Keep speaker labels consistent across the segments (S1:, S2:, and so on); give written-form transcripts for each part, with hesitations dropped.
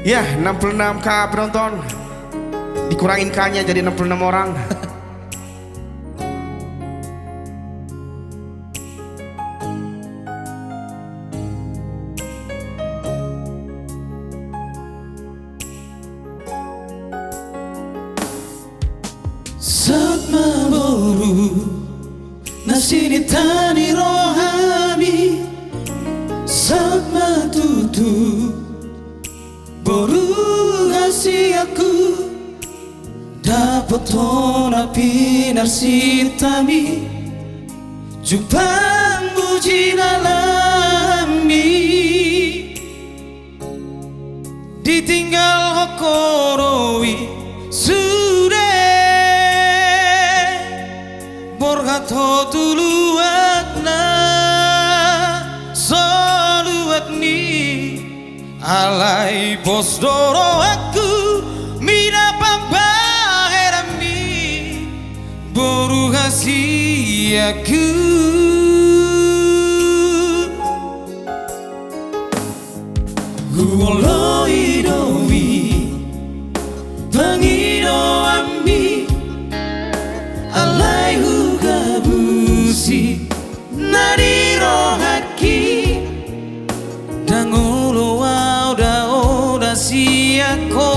S1: Ya, 66k penonton. Dikurangin K-nya jadi 66 orang.
S2: Saat maboru nasini tani rohani, saat matutu boru hasiaku dapat tona pinar sitami jupang muji nalami ditinggal hokorowi sudah borgato tuluatna soluatni alai bos doro aku mina pambaherami boru hasiaku huoloi dowi bangido ambi alai hugabusi nariro haki dangulo auda siako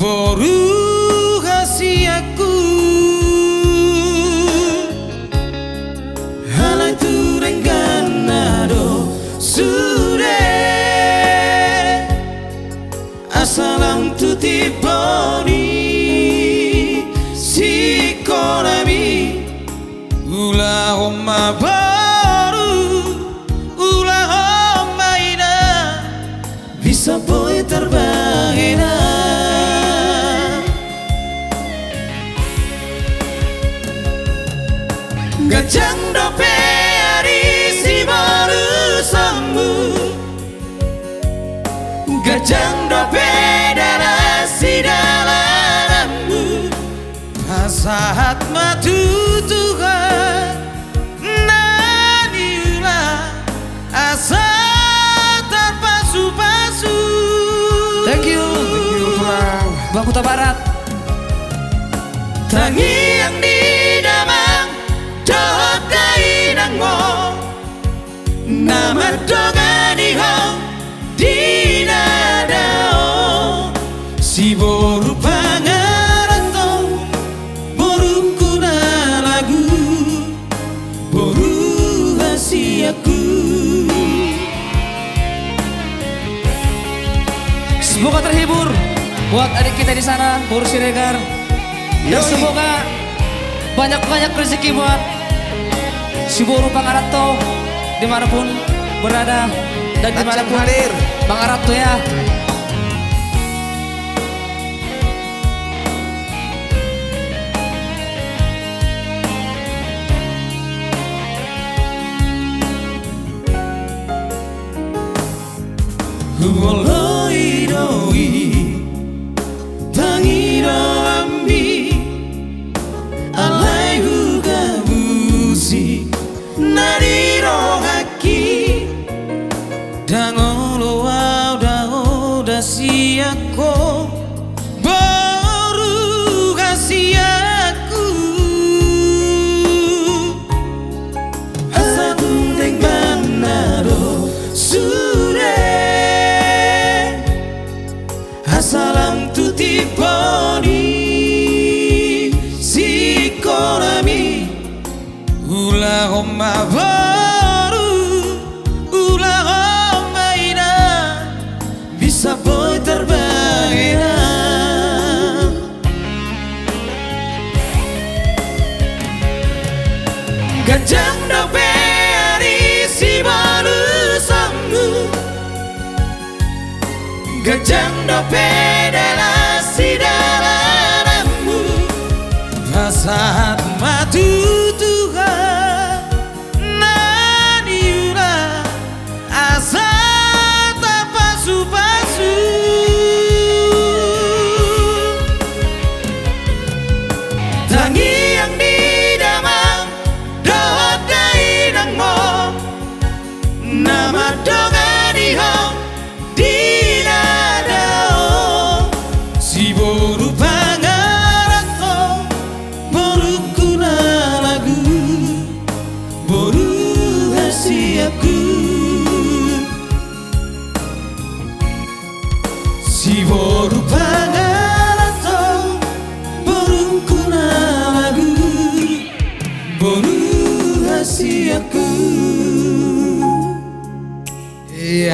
S2: boru hasiaku halai turengganado sude asalam tutiponi sikonami ula homa baru ula homa ina bisa boy terbahina gajang dope hari si baru sambut gajang dope darah si dalammu saat matu Tuhan naniulah asa terpasu-pasu.
S1: Thank you Bang Kuta Barat.
S2: Tangi yang di damang dohot dai nangmo nama dongan ihong di nadao si boru pangaranto boru kuna lagu boru hasiaku.
S3: Semoga terhibur buat adik kita di sana, Boru Siregar. Dan semoga banyak-banyak rezeki buat si Boru Pangarato dimanapun berada dan dimanapun hadir Bang Arato ya.
S2: Huoloi doi tangido ambi alai hugabusi nariro haki dangolo auda siako boru hasiaku asa tundeng banado salam tutiponi sikonami ula homa baru ula homa ina bisa boy terbahina gajang dope hari si baru sambut gajang dope dalam si dalammu saat matu Tuhan naniulah asa terpasu-pasu tangi yang di damang dohot dai nangmo nama dongan ihong di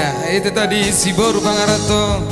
S4: Ya, itu tadi si Boru Pangarato